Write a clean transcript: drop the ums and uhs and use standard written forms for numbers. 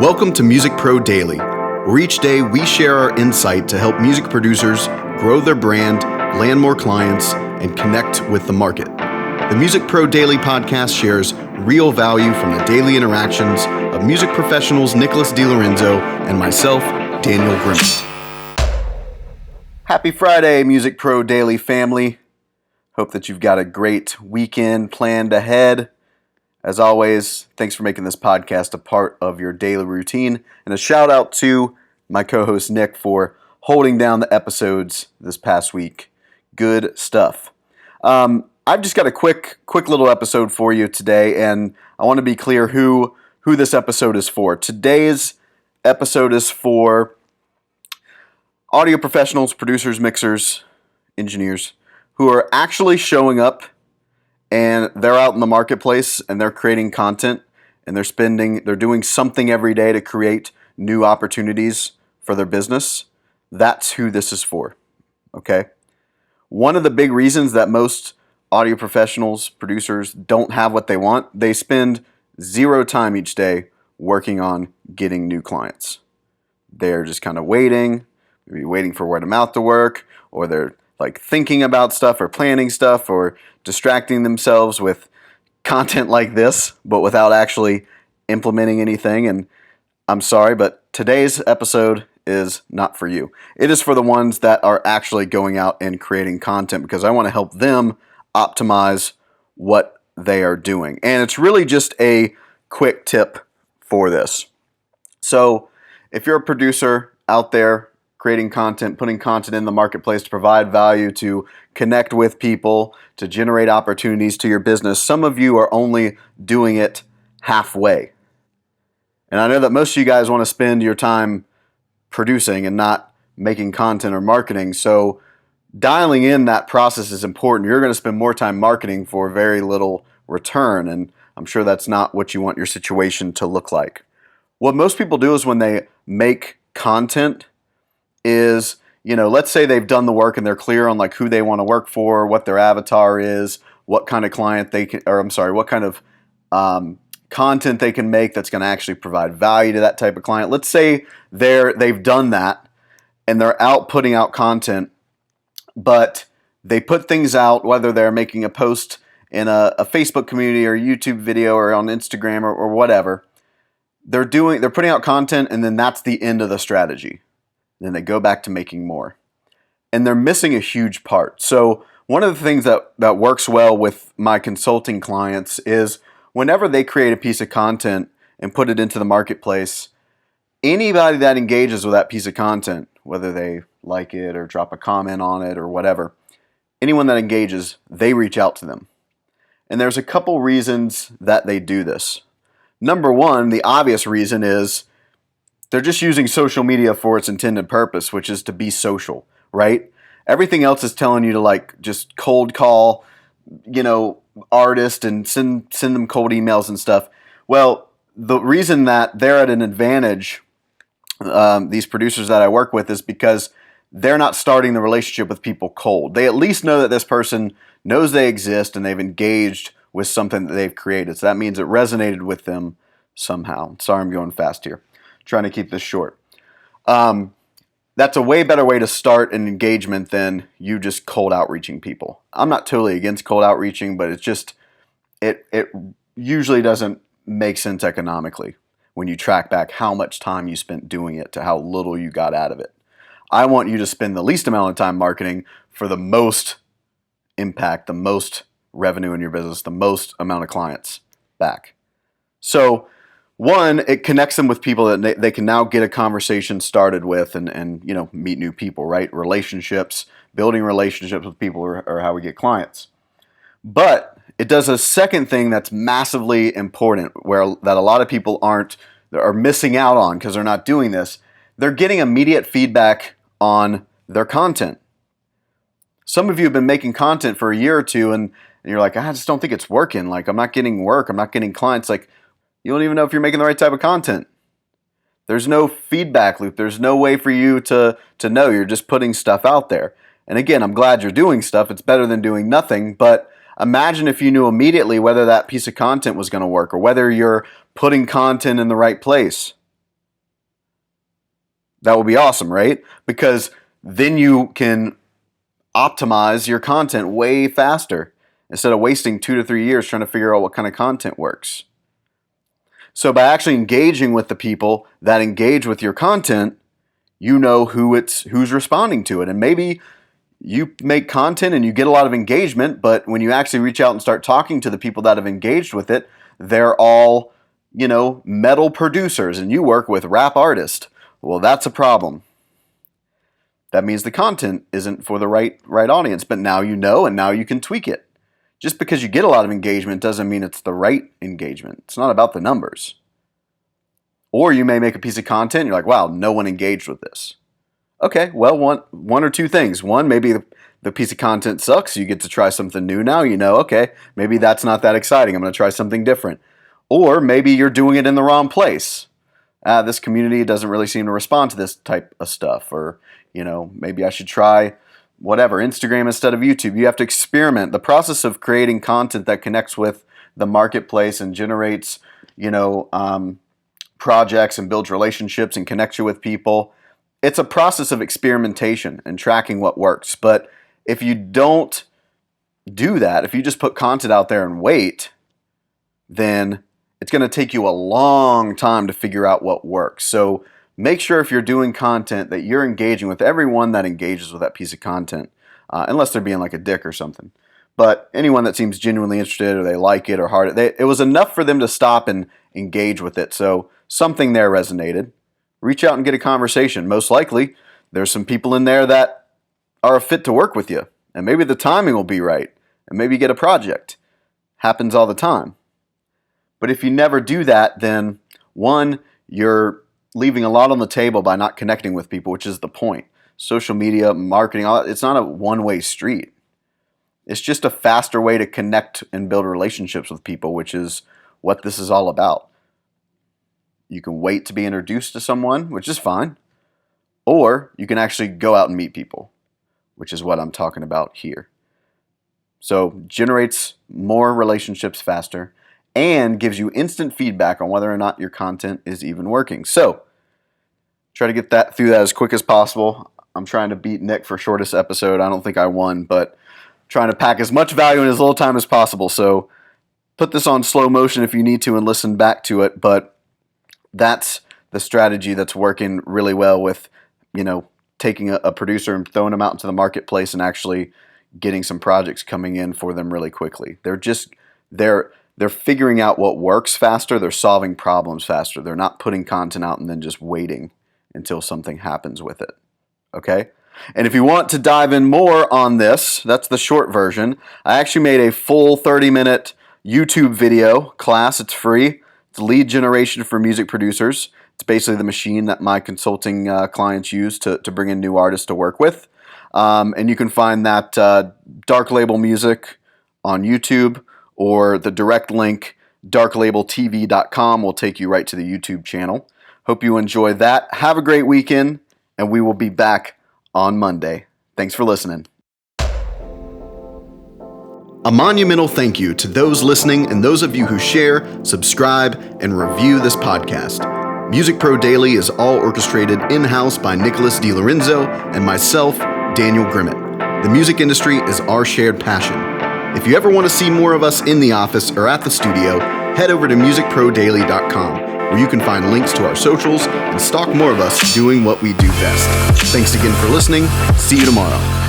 Welcome to Music Pro Daily, where each day we share our insight to help music producers grow their brand, land more clients, and connect with the market. The Music Pro Daily podcast shares real value from the daily interactions of music professionals Nicholas Di Lorenzo and myself, Daniel Grimmett. Happy Friday, Music Pro Daily family. Hope that you've got a great weekend planned ahead. As always, thanks for making this podcast a part of your daily routine. And a shout out to my co-host Nick for holding down the episodes this past week. Good stuff. I've just got a quick little episode for you today, and I want to be clear who this episode is for. Today's episode is for audio professionals, producers, mixers, engineers who are actually showing up and they're out in the marketplace and they're creating content and they're doing something every day to create new opportunities for their business. That's who this is for. Okay? One of the big reasons that most audio professionals, producers don't have what they want, they spend zero time each day working on getting new clients. They're just kind of waiting, maybe waiting for word of mouth to work, or they're like thinking about stuff or planning stuff or distracting themselves with content like this, but without actually implementing anything. And I'm sorry, but today's episode is not for you. It is for the ones that are actually going out and creating content, because I want to help them optimize what they are doing. And it's really just a quick tip for this. So if you're a producer out there creating content, putting content in the marketplace to provide value, to connect with people, to generate opportunities to your business, some of you are only doing it halfway. And I know that most of you guys want to spend your time producing and not making content or marketing. So dialing in that process is important. You're going to spend more time marketing for very little return. And I'm sure that's not what you want your situation to look like. What most people do is when they make content is, let's say they've done the work and they're clear on like who they want to work for, what their avatar is, what kind of client what kind of content they can make that's going to actually provide value to that type of client. Let's say they've done that and they're out putting out content, but they put things out, whether they're making a post in a Facebook community or a YouTube video or on Instagram or whatever. They're putting out content, and then that's the end of the strategy. Then they go back to making more. And they're missing a huge part. So one of the things that works well with my consulting clients is whenever they create a piece of content and put it into the marketplace, anybody that engages with that piece of content, whether they like it or drop a comment on it or whatever, anyone that engages, they reach out to them. And there's a couple reasons that they do this. Number one, the obvious reason is they're just using social media for its intended purpose, which is to be social, right? Everything else is telling you to like just cold call, artists and send them cold emails and stuff. Well, the reason that they're at an advantage, these producers that I work with, is because they're not starting the relationship with people cold. They at least know that this person knows they exist and they've engaged with something that they've created. So that means it resonated with them somehow. Sorry, I'm going fast here. Trying to keep this short. That's a way better way to start an engagement than you just cold outreaching people. I'm not totally against cold outreaching, but it's just, it usually doesn't make sense economically when you track back how much time you spent doing it to how little you got out of it. I want you to spend the least amount of time marketing for the most impact, the most revenue in your business, the most amount of clients back. So one, it connects them with people that they can now get a conversation started with and meet new people, right? Relationships, building relationships with people are how we get clients. But it does a second thing that's massively important that a lot of people are missing out on because they're not doing this. They're getting immediate feedback on their content. Some of you have been making content for a year or two and you're like, I just don't think it's working. Like, I'm not getting work. I'm not getting clients. Like, you don't even know if you're making the right type of content. There's no feedback loop. There's no way for you to know. You're just putting stuff out there. And again, I'm glad you're doing stuff. It's better than doing nothing. But imagine if you knew immediately whether that piece of content was going to work or whether you're putting content in the right place. That would be awesome, right? Because then you can optimize your content way faster instead of wasting 2 to 3 years trying to figure out what kind of content works. So by actually engaging with the people that engage with your content, you know who's responding to it. And maybe you make content and you get a lot of engagement, but when you actually reach out and start talking to the people that have engaged with it, they're all, metal producers and you work with rap artists. Well, that's a problem. That means the content isn't for the right audience, but now you know and now you can tweak it. Just because you get a lot of engagement doesn't mean it's the right engagement. It's not about the numbers. Or you may make a piece of content and you're like, wow, no one engaged with this. Okay, well, one or two things. One, maybe the piece of content sucks. You get to try something new now. Okay, maybe that's not that exciting. I'm going to try something different. Or maybe you're doing it in the wrong place. This community doesn't really seem to respond to this type of stuff. Or, maybe I should try whatever, Instagram instead of YouTube. You have to experiment. The process of creating content that connects with the marketplace and generates, projects and builds relationships and connects you with people. It's a process of experimentation and tracking what works. But if you don't do that, if you just put content out there and wait, then it's going to take you a long time to figure out what works. So make sure if you're doing content that you're engaging with everyone that engages with that piece of content, unless they're being like a dick or something. But anyone that seems genuinely interested or they like it or hard, it was enough for them to stop and engage with it. So something there resonated. Reach out and get a conversation. Most likely, there's some people in there that are a fit to work with you. And maybe the timing will be right. And maybe get a project. Happens all the time. But if you never do that, then one, you're leaving a lot on the table by not connecting with people, which is the point. Social media, marketing, all that, it's not a one-way street. It's just a faster way to connect and build relationships with people, which is what this is all about. You can wait to be introduced to someone, which is fine. Or you can actually go out and meet people, which is what I'm talking about here. So generates more relationships faster and gives you instant feedback on whether or not your content is even working. So try to get through that as quick as possible. I'm trying to beat Nick for shortest episode. I don't think I won, but trying to pack as much value in as little time as possible. So put this on slow motion if you need to and listen back to it. But that's the strategy that's working really well with, taking a producer and throwing them out into the marketplace and actually getting some projects coming in for them really quickly. They're figuring out what works faster. They're solving problems faster. They're not putting content out and then just waiting until something happens with it. Okay? And if you want to dive in more on this, that's the short version. I actually made a full 30-minute YouTube video class. It's free. It's lead generation for music producers. It's basically the machine that my consulting clients use to bring in new artists to work with. And you can find that Dark Label Music on YouTube, or the direct link, darklabeltv.com, will take you right to the YouTube channel. Hope you enjoy that. Have a great weekend, and we will be back on Monday. Thanks for listening. A monumental thank you to those listening and those of you who share, subscribe, and review this podcast. Music Pro Daily is all orchestrated in-house by Nicholas Di Lorenzo and myself, Daniel Grimmett. The music industry is our shared passion. If you ever want to see more of us in the office or at the studio, head over to musicprodaily.com, where you can find links to our socials and stalk more of us doing what we do best. Thanks again for listening. See you tomorrow.